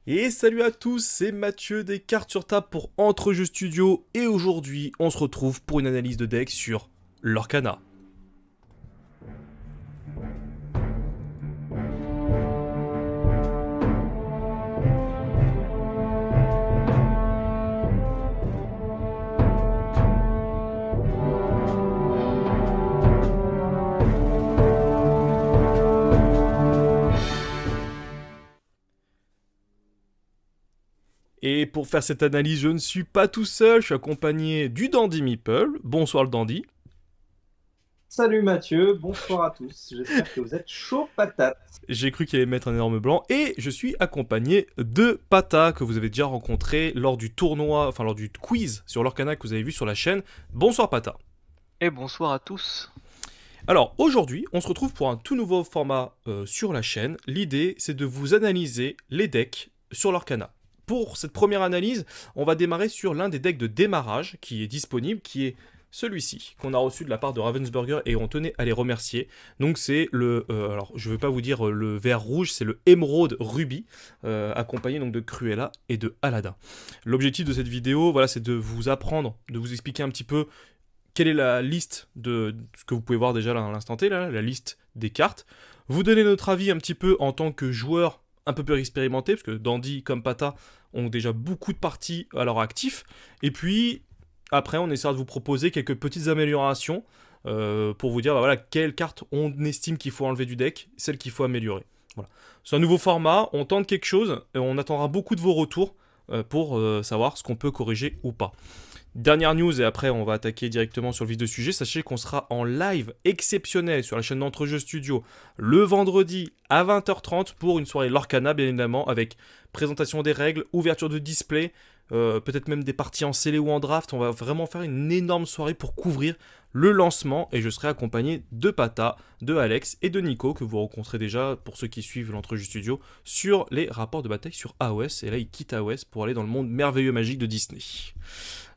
Et salut à tous, c'est Mathieu des Cartes sur table pour Entre-Jeux Studio et aujourd'hui on se retrouve pour une analyse de deck sur Lorcana. Et pour faire cette analyse, je ne suis pas tout seul, je suis accompagné du Dandy Meeple. Bonsoir le Dandy. Salut Mathieu, bonsoir à tous. J'espère que vous êtes chaud patate. J'ai cru qu'il allait mettre un énorme blanc. Et je suis accompagné de Pata, que vous avez déjà rencontré lors du tournoi, enfin lors du quiz sur Lorcana que vous avez vu sur la chaîne. Bonsoir Pata. Et bonsoir à tous. Alors aujourd'hui, on se retrouve pour un tout nouveau format sur la chaîne. L'idée, c'est de vous analyser les decks sur l'Orcana. Pour cette première analyse, on va démarrer sur l'un des decks de démarrage qui est disponible, qui est celui-ci, qu'on a reçu de la part de Ravensburger et on tenait à les remercier. Donc c'est le, alors je ne vais pas vous dire le vert rouge, c'est le Émeraude Ruby, accompagné donc de Cruella et de Aladdin. L'objectif de cette vidéo, voilà, c'est de vous apprendre, de vous expliquer un petit peu quelle est la liste de ce que vous pouvez voir déjà là à l'instant T, là, la liste des cartes. Vous donner notre avis un petit peu en tant que joueur un peu plus expérimenté, parce que Dandy comme Pata ont déjà beaucoup de parties à leur actif. Et puis, après, on essaiera de vous proposer quelques petites améliorations pour vous dire voilà, quelles cartes on estime qu'il faut enlever du deck, celles qu'il faut améliorer. Voilà. C'est un nouveau format, on tente quelque chose, et on attendra beaucoup de vos retours pour savoir ce qu'on peut corriger ou pas. Dernière news et après on va attaquer directement sur le vif du sujet. Sachez qu'on sera en live exceptionnel sur la chaîne d'Entre-Jeux Studio le vendredi à 20h30 pour une soirée Lorcana bien évidemment avec présentation des règles, ouverture de display, peut-être même des parties en scellé ou en draft. On va vraiment faire une énorme soirée pour couvrir le lancement et je serai accompagné de Pata, de Alex et de Nico que vous rencontrez déjà pour ceux qui suivent l'Entre-Jeux Studio sur les rapports de bataille sur AOS et là il quitte AOS pour aller dans le monde merveilleux magique de Disney.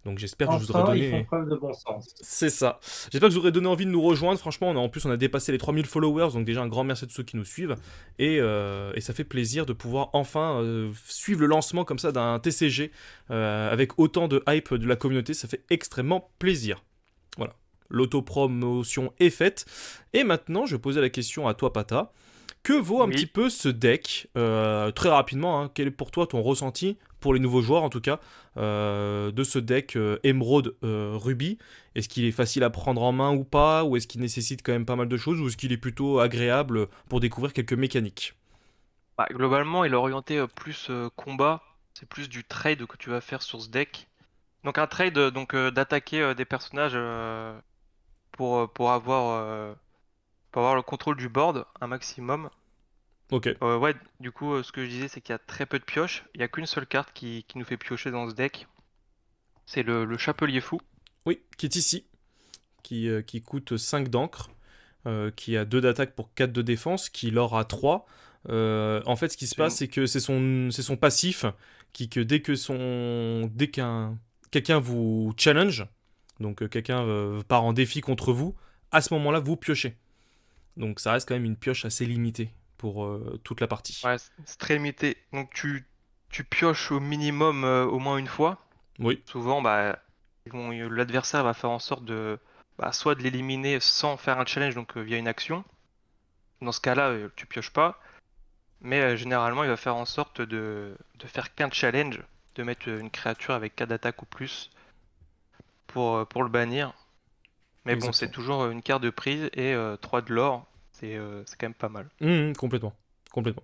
Donc j'espère que je vous aurai Enfin, ils font donné... preuve de bon sens. C'est ça. J'espère que je vous aurai donné envie de nous rejoindre. Franchement, en plus, on a dépassé les 3000 followers. Donc déjà, un grand merci à tous ceux qui nous suivent. Et ça fait plaisir de pouvoir enfin suivre le lancement comme ça d'un TCG avec autant de hype de la communauté. Ça fait extrêmement plaisir. Voilà. L'autopromotion est faite. Et maintenant, je posais la question à toi, Pata. Que vaut un petit Oui. peu ce deck très rapidement, hein, quel est pour toi ton ressenti, pour les nouveaux joueurs en tout cas, de ce deck Emerald Ruby? Est-ce qu'il est facile à prendre en main ou pas? Ou est-ce qu'il nécessite quand même pas mal de choses? Ou est-ce qu'il est plutôt agréable pour découvrir quelques mécaniques? Bah, globalement, il est orienté plus combat. C'est plus du trade que tu vas faire sur ce deck. Donc un trade, d'attaquer des personnages pour avoir le contrôle du board un maximum. Ok. Ouais, du coup, ce que je disais, c'est qu'il y a très peu de pioches. Il n'y a qu'une seule carte qui nous fait piocher dans ce deck. C'est le Chapelier Fou. Oui, qui est ici, qui coûte 5 d'encre, qui a 2 d'attaque pour 4 de défense, qui l'aura 3. En fait, ce qui se C'est passe, une- c'est que c'est son passif que dès qu'un quelqu'un vous challenge, donc quelqu'un part en défi contre vous, à ce moment-là, vous piochez. Donc ça reste quand même une pioche assez limitée pour toute la partie. Ouais, c'est très limité. Donc tu pioches au minimum au moins une fois. Oui, Souvent, bah, l'adversaire va faire en sorte de soit de l'éliminer sans faire un challenge, donc via une action. Dans ce cas-là, tu pioches pas. Mais généralement, il va faire en sorte de faire qu'un challenge, de mettre une créature avec 4 d'attaque ou plus pour le bannir. Mais bon, c'est exactement. toujours une carte de prise et 3 de l'or. C'est quand même pas mal. Complètement. Complètement.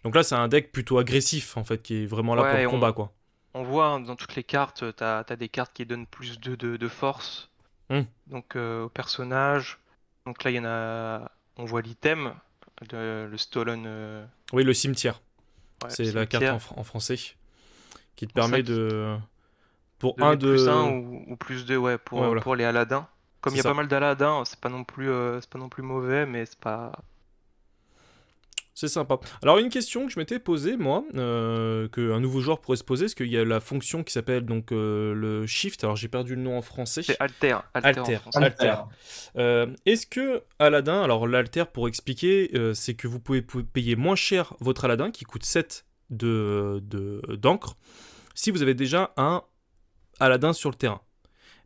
Donc là, c'est un deck plutôt agressif, en fait, qui est vraiment là pour le Ouais, et combat, quoi. on voit hein, dans toutes les cartes, t'as des cartes qui donnent plus de force. Hum. Donc au personnage. Donc là, il y en a. On voit l'item, le Stolen Oui, le cimetière. ouais, le C'est la carte cimetière. en français qui te Pour ça, permet de... Pour de un mettre plus un de... ou plus 2 ouais, Ouais, voilà. pour les Aladdin. Comme C'est il y a pas ça. mal d'Aladin, c'est pas non plus mauvais, mais c'est pas. C'est sympa. Alors une question que je m'étais posée moi, qu'un nouveau joueur pourrait se poser, parce qu'il y a la fonction qui s'appelle donc le shift. Alors j'ai perdu le nom en français. C'est Alter en Alter, français. alter. Alter. Est-ce que Aladdin, alors l'alter pour expliquer, c'est que vous pouvez payer moins cher votre Aladdin qui coûte 7 d'encre si vous avez déjà un Aladdin sur le terrain.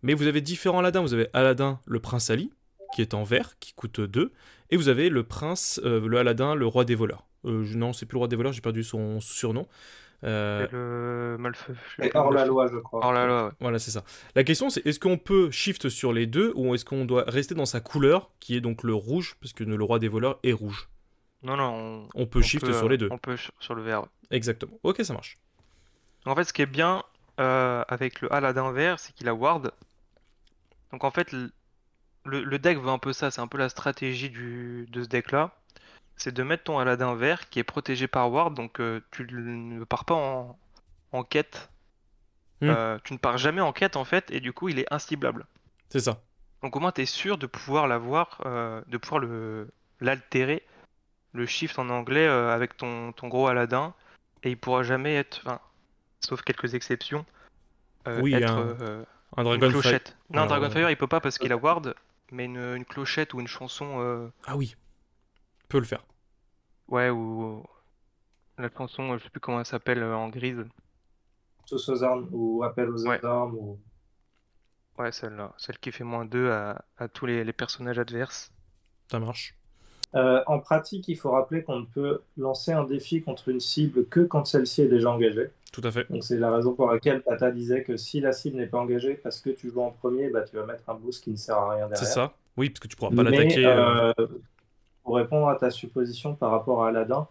Mais vous avez différents Aladdins. Vous avez Aladdin le prince Ali, qui est en vert, qui coûte 2, et vous avez le Aladdin, le roi des voleurs. Non, c'est plus le roi des voleurs, j'ai perdu son surnom. C'est le Malfeu. Et hors la loi, je crois. Hors la loi, ouais. Voilà, c'est ça. La question, c'est est-ce qu'on peut shift sur les deux ou est-ce qu'on doit rester dans sa couleur, qui est donc le rouge, parce que le roi des voleurs est rouge. Non, On peut shift sur les deux. On peut sur le vert, ouais. Exactement. Ok, ça marche. En fait, ce qui est bien avec le Aladdin vert, c'est qu'il a Ward. Donc en fait, le deck veut un peu ça, c'est un peu la stratégie de ce deck-là. C'est de mettre ton Aladdin vert qui est protégé par Ward, donc tu ne pars pas en quête. Tu ne pars jamais en quête en fait, et du coup il est inciblable. C'est ça. Donc au moins tu es sûr de pouvoir l'avoir, de pouvoir l'altérer, le shift en anglais avec ton gros Aladdin, et il pourra jamais être, enfin, sauf quelques exceptions, Oui, être un une Dragonfire. clochette. Non, Alors, Dragonfire il peut pas parce qu'il a Ward, mais une clochette ou une chanson, Ah oui, peut le faire. ouais, ou la chanson, je sais plus comment elle s'appelle en grise. Tous aux armes, ou appel aux Ouais. armes, ou... Ouais, celle-là, celle qui fait -2 à tous les personnages adverses. Ça marche. En pratique, il faut rappeler qu'on ne peut lancer un défi contre une cible que quand celle-ci est déjà engagée. Tout à fait. Donc c'est la raison pour laquelle Tata disait que si la cible n'est pas engagée parce que tu joues en premier, bah, tu vas mettre un boost qui ne sert à rien derrière. C'est ça. Oui, parce que tu pourras pas Mais l'attaquer. pour répondre à ta supposition par rapport à Aladdin,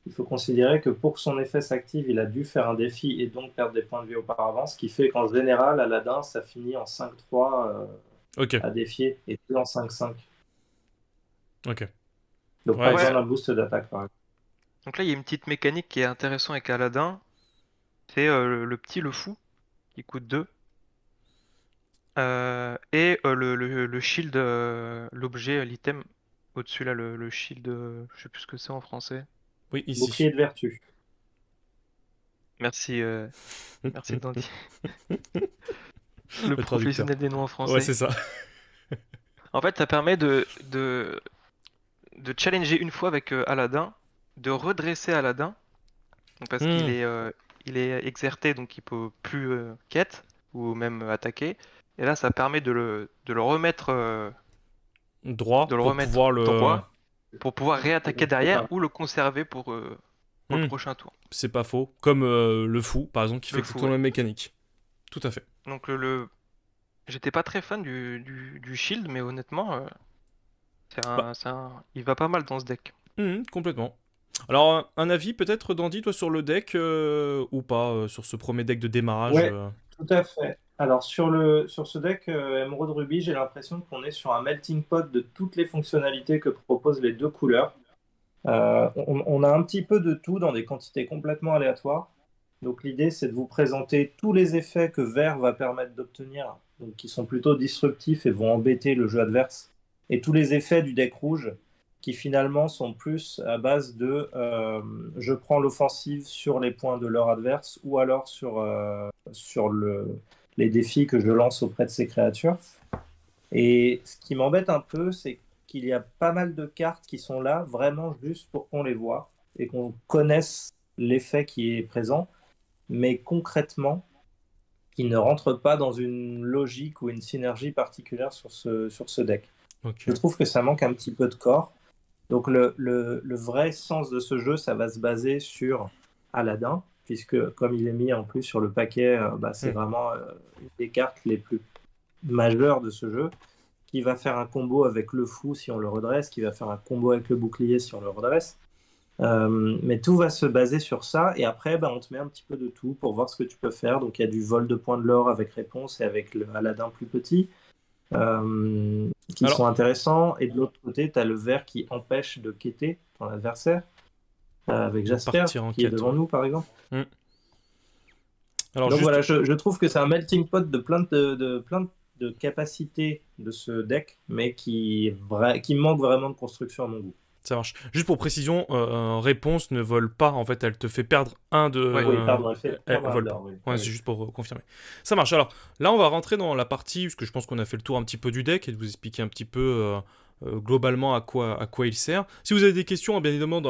il faut considérer que pour que son effet s'active, il a dû faire un défi et donc perdre des points de vie auparavant, ce qui fait qu'en général, Aladdin, ça finit en 5-3 Ok. à défier et plus en 5-5. Ok. Donc Ouais, pas ouais. besoin d'un boost d'attaque par exemple. Donc là, il y a une petite mécanique qui est intéressante avec Aladdin. C'est le fou, qui coûte 2. Et le shield, l'objet, l'item, au-dessus là, le shield, je sais plus ce que c'est en français. Oui, ici. Bouclier de vertu. Merci, merci Dandy. Le traducteur. professionnel des noms en français. Ouais, c'est ça. En fait, ça permet de challenger une fois avec Aladdin, de redresser Aladdin, donc parce qu'il il est exerté, donc il peut plus quête ou même attaquer. Et là, ça permet de le remettre, Droit de le pour remettre pouvoir le. droit pour pouvoir réattaquer derrière ou le conserver pour le prochain tour. C'est pas faux. Comme le fou, par exemple, qui Le fait fou, exactement la même mécanique. Tout à fait. Donc j'étais pas très fan du shield, mais honnêtement, il va pas mal dans ce deck. Complètement. Alors, un avis peut-être, Dandy, toi, sur le deck ou pas, sur ce premier deck de démarrage Ouais, tout à fait. Alors sur ce deck Emerald Ruby, j'ai l'impression qu'on est sur un melting pot de toutes les fonctionnalités que proposent les deux couleurs. On a un petit peu de tout dans des quantités complètement aléatoires. Donc l'idée, c'est de vous présenter tous les effets que vert va permettre d'obtenir, donc qui sont plutôt disruptifs et vont embêter le jeu adverse, et tous les effets du deck rouge qui finalement sont plus à base de je prends l'offensive sur les points de leur adverse ou alors sur les défis que je lance auprès de ces créatures. Et ce qui m'embête un peu, c'est qu'il y a pas mal de cartes qui sont là vraiment juste pour qu'on les voit et qu'on connaisse l'effet qui est présent, mais concrètement, qui ne rentrent pas dans une logique ou une synergie particulière sur ce deck. Ok. Je trouve que ça manque un petit peu de corps. Donc le vrai sens de ce jeu, ça va se baser sur Aladdin, puisque comme il est mis en plus sur le paquet, c'est vraiment une des cartes les plus majeures de ce jeu, qui va faire un combo avec le fou si on le redresse, qui va faire un combo avec le bouclier si on le redresse. Mais tout va se baser sur ça, et après on te met un petit peu de tout pour voir ce que tu peux faire. Donc il y a du vol de points de l'or avec réponse et avec le Aladdin plus petit. Qui sont intéressants, et de l'autre côté tu as le vert qui empêche de quêter ton adversaire avec Jasper qui est devant nous par exemple. Alors, donc voilà, je trouve que c'est un melting pot de plein de capacités de ce deck, mais qui manque vraiment de construction à mon goût. Ça marche. Juste pour précision, réponse ne vole pas, en fait, elle te fait perdre un de... Oui, pardon, elle vole pas. Ouais, c'est juste pour confirmer. Ça marche. Alors, là, on va rentrer dans la partie, parce que je pense qu'on a fait le tour un petit peu du deck, et de vous expliquer un petit peu globalement à quoi il sert. Si vous avez des questions, bien évidemment,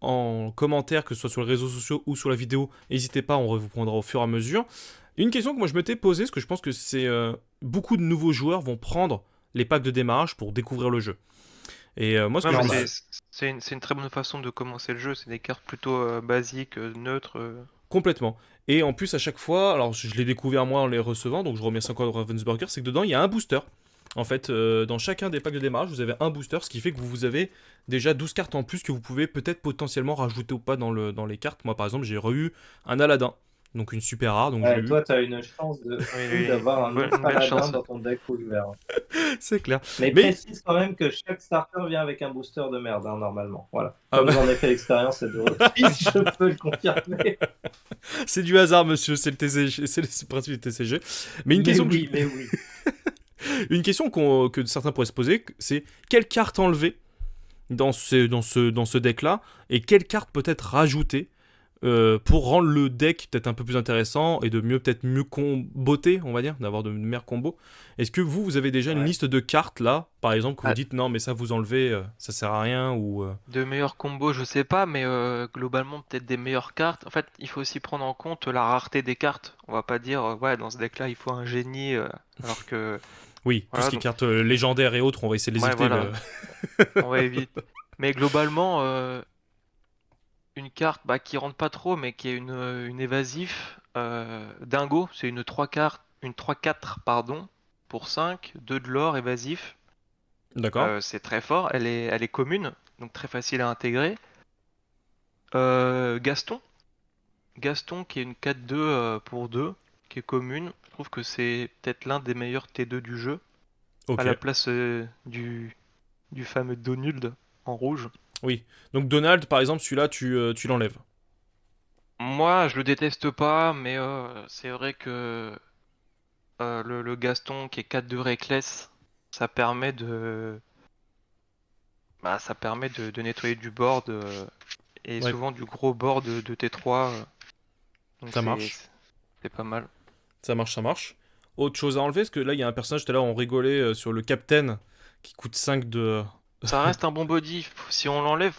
en commentaire, que ce soit sur les réseaux sociaux ou sur la vidéo, n'hésitez pas, on vous prendra au fur et à mesure. Une question que moi je m'étais posée, parce que je pense que c'est beaucoup de nouveaux joueurs vont prendre les packs de démarrage pour découvrir le jeu. Et moi, ce Ouais, que je mais me c'est une très bonne façon de commencer le jeu. C'est des cartes plutôt basiques, neutres. Complètement. Et en plus, à chaque fois, alors je l'ai découvert moi en les recevant, donc je remercie encore Ravensburger, c'est que dedans, il y a un booster. En fait, dans chacun des packs de démarrage, vous avez un booster, ce qui fait que vous avez déjà 12 cartes en plus que vous pouvez peut-être potentiellement rajouter ou pas dans les cartes. Moi, par exemple, j'ai eu un Aladdin, donc une super rare, donc je l'ai Ouais, eu. toi, tu as une chance de Oui, fou oui, d'avoir un autre une belle Aladdin chance. dans ton deck rouge vert. C'est clair. Mais Mais, précise quand même que chaque starter vient avec un booster de merde, hein, normalement. Voilà. ah Comme bah, j'en ai fait l'expérience à deux reprises, je peux le confirmer. c'est du hasard, monsieur, c'est le TCG, c'est le principe du TCG. Mais Mais oui. une question que certains pourraient se poser, c'est quelle carte enlever dans ce deck-là, et quelle carte peut-être rajouter pour rendre le deck peut-être un peu plus intéressant et de peut-être mieux comboter, on va dire, d'avoir de meilleurs combos. Est-ce que vous avez déjà une Ouais. liste de cartes là, par exemple, que vous Ah, dites non mais ça vous enlevez, ça sert à rien ou de meilleurs combos, je sais pas, mais globalement, peut-être des meilleures cartes. En fait, il faut aussi prendre en compte la rareté des cartes. On va pas dire, ouais, dans ce deck-là, il faut un génie, alors que. oui, tout ce Voilà, qui est donc. cartes légendaires et autres, on va essayer de les Ouais, éviter. voilà, on va éviter. Mais globalement, une carte bah, qui rentre pas trop, mais qui est une évasif. Dingo, c'est une 3 cartes, une 3-4, pardon, pour 5, 2 de l'or, évasif. D'accord. C'est très fort, elle est commune, donc très facile à intégrer. Gaston. Gaston qui est une 4-2 pour 2, qui est commune. Je trouve que c'est peut-être l'un des meilleurs T2 du jeu, à Ok. la place du fameux Donald en rouge. Oui. Donc Donald, par exemple, celui-là, tu l'enlèves. Moi, je le déteste pas, mais c'est vrai que le Gaston qui est 4-2 Reckless, ça permet de nettoyer du board et Ouais, souvent du gros board de T3. Donc ça marche. c'est pas mal. Ça marche, ça marche. Autre chose à enlever, parce que là, il y a un personnage, tout à l'heure, on rigolait sur le Captain, qui coûte 5 de... Ça reste un bon body. Si on l'enlève,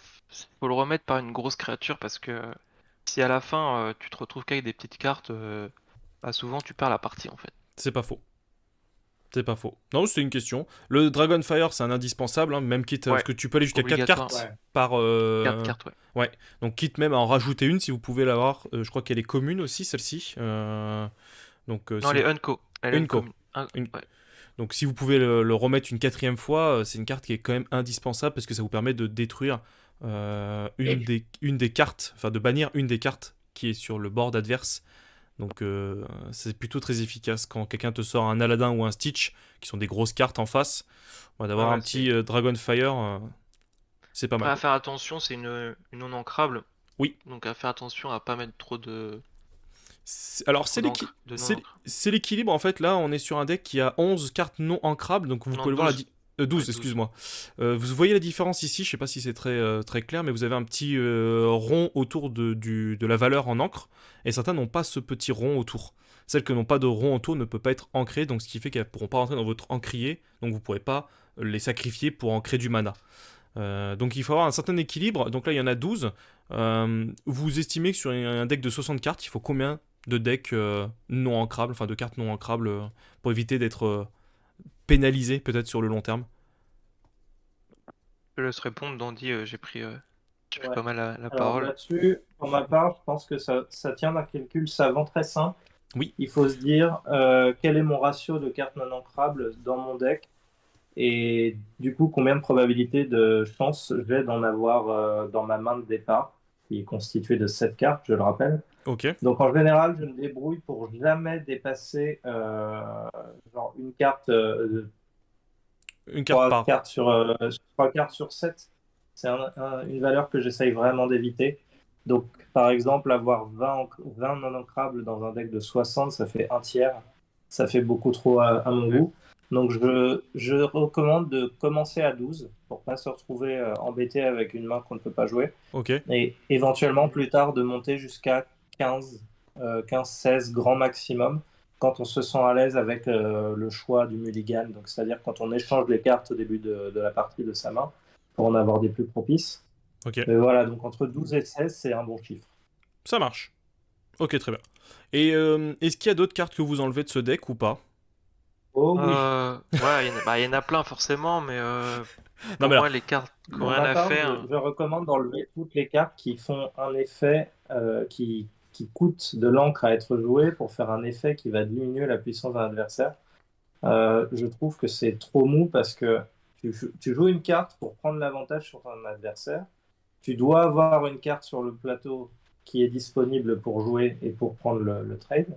faut le remettre par une grosse créature parce que si à la fin tu te retrouves qu'avec des petites cartes, bah, souvent tu perds la partie en fait. C'est pas faux. C'est pas faux. Non, c'était une question. Le Dragonfire, c'est un indispensable, hein, même quitte, parce Ouais, que tu peux aller jusqu'à 4 obligatoire. cartes Ouais. par... 4 cartes, ouais. Ouais, donc quitte même à en rajouter une si vous pouvez l'avoir. Je crois qu'elle est commune aussi, celle-ci. Donc, Non, elle est unco. Elle est Une une co. commune. Une- Ouais. Donc si vous pouvez le remettre une quatrième fois, c'est une carte qui est quand même indispensable parce que ça vous permet de détruire une des cartes, enfin de bannir une des cartes qui est sur le board adverse. Donc c'est plutôt très efficace quand quelqu'un te sort un Aladdin ou un Stitch, qui sont des grosses cartes en face. D'avoir un Ouais, petit Dragonfire, c'est pas Après, mal. à faire attention, c'est une non ancrable. Oui. Donc à faire attention à pas mettre Alors trop d'encre, de non encre. c'est l'équilibre en fait. Là, on est sur un deck qui a 11 cartes non ancrables, donc vous Non, pouvez le voir 12. 12, Ouais, 12. excuse-moi. Vous voyez la différence ici, je sais pas si c'est très clair, mais vous avez un petit rond autour de la valeur en encre, et certains n'ont pas ce petit rond autour. Celles qui n'ont pas de rond autour ne peuvent pas être ancrées, donc ce qui fait qu'elles ne pourront pas rentrer dans votre encrier, donc vous ne pourrez pas les sacrifier pour ancrer du mana. Donc il faut avoir un certain équilibre, donc là il y en a 12. Vous estimez que sur un deck de 60 cartes, il faut combien de decks non ancrables, enfin de cartes non ancrables, pour éviter d'être pénalisé peut-être sur le long terme? Je laisse répondre, Dandy, j'ai pris Ouais. pas mal la Alors parole. là-dessus, pour ma part, je pense que ça tient d'un calcul savant très simple. Oui, Il faut se dire quel est mon ratio de cartes non ancrables dans mon deck et du coup combien de probabilités de chance j'ai d'en avoir dans ma main de départ, qui est constituée de 7 cartes, je le rappelle. ok. Donc en général, je me débrouille pour jamais dépasser genre une carte, Une carte par. trois cartes sur 7. C'est une valeur que j'essaye vraiment d'éviter. Donc par exemple, avoir 20 non ancrables dans un deck de 60, ça fait un tiers. Ça fait beaucoup trop à mon Ouais. goût. Donc je recommande de commencer à 12 pour pas se retrouver embêté avec une main qu'on ne peut pas jouer. Ok, Et éventuellement plus tard de monter jusqu'à 15, 15-16 grand maximum. quand on se sent à l'aise avec le choix du mulligan, donc c'est-à-dire quand on échange les cartes au début de la partie de sa main pour en avoir des plus propices. Ok, Mais voilà, donc entre 12 et 16, c'est un bon chiffre. ça marche. Ok, très bien. Et est-ce qu'il y a d'autres cartes que vous enlevez de ce deck ou pas? Oh oui, Ouais, il y en a plein forcément, mais Non pour mais là, moi, les cartes qui n'ont pour rien ma à part, faire. je recommande d'enlever toutes les cartes qui font un effet qui coûte de l'encre à être joué pour faire un effet qui va diminuer la puissance d'un adversaire. Je trouve que c'est trop mou parce que tu joues une carte pour prendre l'avantage sur ton adversaire. Tu dois avoir une carte sur le plateau qui est disponible pour jouer et pour prendre le trade.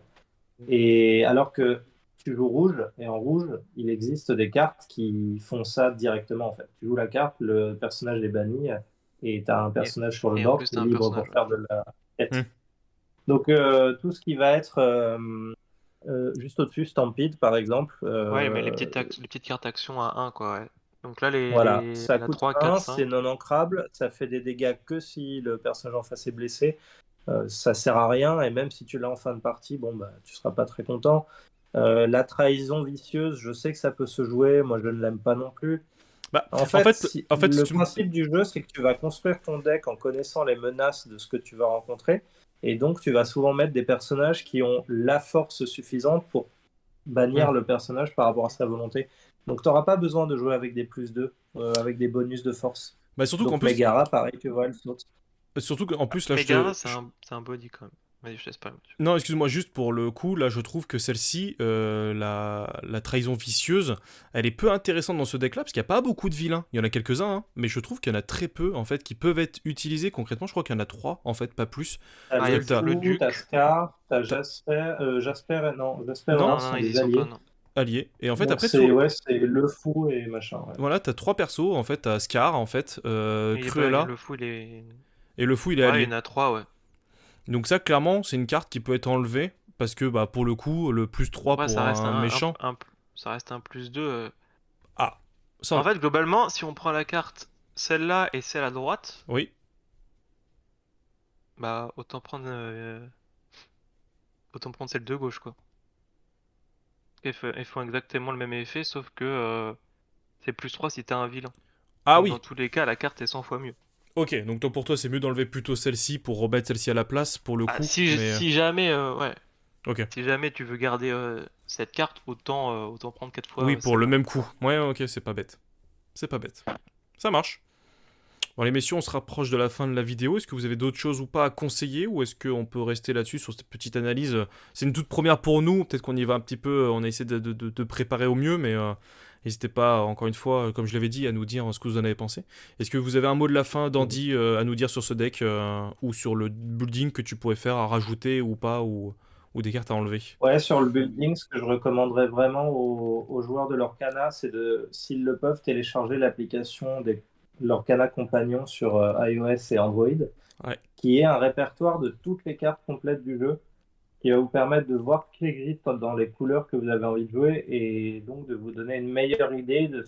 Et alors que tu joues rouge, et en rouge, il existe des cartes qui font ça directement en fait. Tu joues la carte, le personnage est banni, et tu as un Et, personnage sur le et en board plus, qui est t'as un libre personnage. pour faire de la hmm, quête. Donc tout ce qui va être juste au-dessus, Stampede par exemple, Ouais, mais les petites cartes actions à 1, quoi, ouais. Donc là, voilà, il ça y en a coûte 3, 4, 1, c'est 5. non ancrable, ça fait des dégâts que si le personnage en face est blessé. Ça sert à rien, et même si tu l'as en fin de partie, bon, bah, tu seras pas très content. La trahison vicieuse, je sais que ça peut se jouer, moi je ne l'aime pas non plus. bah, En en fait, fait, en fait, le principe du jeu, c'est que tu vas construire ton deck en connaissant les menaces de ce que tu vas rencontrer, et donc tu vas souvent mettre des personnages qui ont la force suffisante pour hmm. bannir le personnage par rapport à sa volonté. Donc tu n'auras pas besoin de jouer avec des +2, avec des bonus de force. Bah, surtout qu'en Donc plus, Megara, pareil, tu vois, elle saute. là, Megara, c'est un body quand même. Vas-y, je te laisse pas. Non, excuse-moi, juste pour le coup, là, je trouve que celle-ci, la trahison vicieuse, elle est peu intéressante dans ce deck-là, parce qu'il n'y a pas beaucoup de vilains. Il y en a quelques-uns, hein, mais je trouve qu'il y en a très peu, en fait, qui peuvent être utilisés concrètement. Je crois qu'il y en a 3, en fait, pas plus. T'as Ah, il y a le Parce que t'as... le fou, t'as duc. Scar, t'as t'as- Jasper, Jasper et non, Jasper et Non, Non, Laurent non, sont ils y des sont pas, alliés. non. allié. Et en fait, Donc après, tout... c'est le fou et machin. Ouais. Voilà, t'as 3 persos, en fait, t'as Scar, en fait, Cruella, Le fou, il est. et le fou, il est Ouais, il y allié. en a 3, ouais. Donc ça, clairement, c'est une carte qui peut être enlevée, parce que, bah, pour le coup, le plus 3 Ouais, pour un méchant... ça reste un +2. Ah, En ça... fait, globalement, si on prend la carte, celle-là et celle à droite, Oui, bah autant prendre celle de gauche, quoi. Elles font exactement le même effet, sauf que c'est +3 si t'as un vilain. ah Donc dans oui. tous les cas, la carte est 100 fois mieux. Ok, donc toi, pour toi, c'est mieux d'enlever plutôt celle-ci pour remettre celle-ci à la place, pour le Ah, coup, mais... si jamais, ouais, Ok. si jamais tu veux garder cette carte, autant prendre 4 Oui, fois pour le celle-là. même coup. Ouais, ok, c'est pas bête. C'est pas bête. Ça marche. Bon, les messieurs, on se rapproche de la fin de la vidéo. Est-ce que vous avez d'autres choses ou pas à conseiller, ou est-ce qu'on peut rester là-dessus sur cette petite analyse? C'est une toute première pour nous. Peut-être qu'on y va un petit peu. On a essayé de préparer au mieux, mais n'hésitez pas, encore une fois, comme je l'avais dit, à nous dire ce que vous en avez pensé. Est-ce que vous avez un mot de la fin, d'Andy, à nous dire sur ce deck ou sur le building que tu pourrais faire à rajouter ou pas, ou des cartes à enlever? Ouais, sur le building, ce que je recommanderais vraiment aux joueurs de l'Orcana, c'est de, s'ils le peuvent, télécharger l'application de l'Orcana Compagnon sur iOS et Android, Ouais. qui est un répertoire de toutes les cartes complètes du jeu, qui va vous permettre de voir ce qui existe dans les couleurs que vous avez envie de jouer et donc de vous donner une meilleure idée de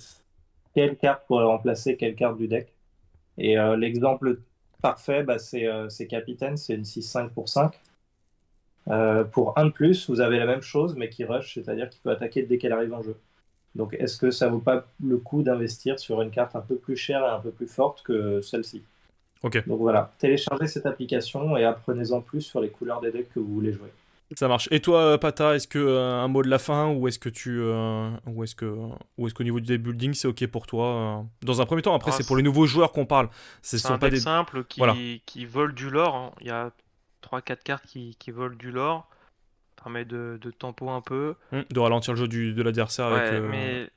quelle carte pourrait remplacer quelle carte du deck. Et l'exemple parfait, bah, c'est Capitaine, c'est une 6-5 pour 5. Pour un de plus, vous avez la même chose, mais qui rush, c'est-à-dire qu'il peut attaquer dès qu'elle arrive en jeu. Donc est-ce que ça vaut pas le coup d'investir sur une carte un peu plus chère et un peu plus forte que celle-ci? Ok. Donc voilà, téléchargez cette application et apprenez-en plus sur les couleurs des decks que vous voulez jouer. Ça marche. Et toi, Pata, est-ce que un mot de la fin ou est-ce que ou est-ce qu'au niveau du deck building c'est ok pour toi dans un premier temps, après Ah, c'est pour les nouveaux joueurs qu'on parle. Ce c'est sont un pas deck des simple voilà. qui vole du lore, hein. Il y a 3-4 cartes qui volent du lore. Permet de tempo un peu. De ralentir le jeu de l'adversaire Ouais, mais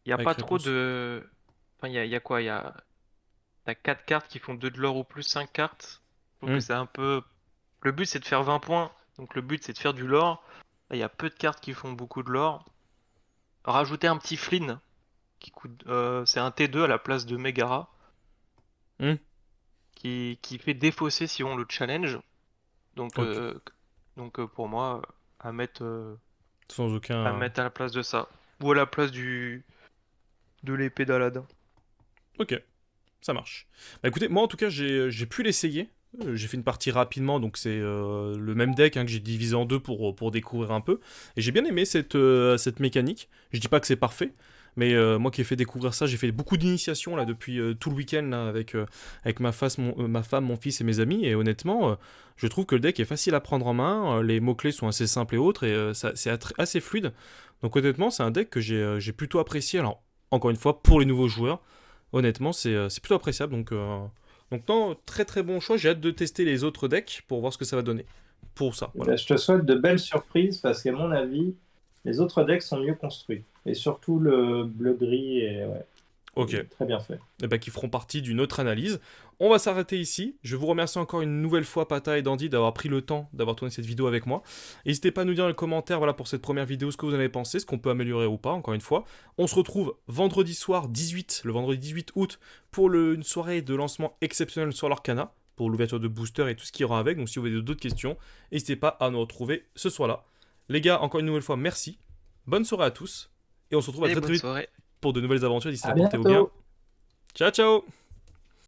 il n'y a avec pas trop réponse. de. Enfin, il y a quoi? T'as 4 cartes qui font 2 de l'or ou plus 5 cartes. Je trouve que Hum, c'est un peu. Le but c'est de faire 20 points. Donc le but c'est de faire du lore. Là, il y a peu de cartes qui font beaucoup de lore. Rajouter un petit Flynn qui coûte. C'est un T2 à la place de Megara. hum, Qui fait défausser si on le challenge. Donc, ok. pour moi, à mettre, Sans à aucun. mettre à la place de ça. Ou à la place de l'épée d'Aladin. Ok. Ça marche. Bah écoutez, moi en tout cas j'ai pu l'essayer. J'ai fait une partie rapidement, donc c'est le même deck hein, que j'ai divisé en deux pour découvrir un peu. Et j'ai bien aimé cette mécanique. Je dis pas que c'est parfait, mais moi qui ai fait découvrir ça, j'ai fait beaucoup d'initiations là depuis tout le week-end là, avec ma femme, mon fils et mes amis. Et honnêtement, je trouve que le deck est facile à prendre en main. Les mots-clés sont assez simples et autres, et c'est assez fluide. Donc honnêtement, c'est un deck que j'ai plutôt apprécié. Alors, encore une fois, pour les nouveaux joueurs, honnêtement, c'est plutôt appréciable. Donc non, très très bon choix. J'ai hâte de tester les autres decks pour voir ce que ça va donner. Pour ça, Eh voilà. ben, je te souhaite de belles surprises parce qu'à mon avis, les autres decks sont mieux construits. Et surtout le bleu-gris est, ouais, Ok. est très bien fait. Et bah, qui feront partie d'une autre analyse. On va s'arrêter ici. Je vous remercie encore une nouvelle fois, Pata et Dandy, d'avoir pris le temps d'avoir tourné cette vidéo avec moi. N'hésitez pas à nous dire dans les commentaires, voilà, pour cette première vidéo, ce que vous en avez pensé, ce qu'on peut améliorer ou pas, encore une fois. On se retrouve vendredi soir 18, le vendredi 18 août, pour une soirée de lancement exceptionnelle sur l'Arcana, pour l'ouverture de booster et tout ce qui y aura avec. Donc si vous avez d'autres questions, n'hésitez pas à nous retrouver ce soir-là. Les gars, encore une nouvelle fois, merci. Bonne soirée à tous. Et on se retrouve à Et très bonne vite soirée. pour de nouvelles aventures. D'ici À là, portez-vous bien. bientôt! Ciao, ciao!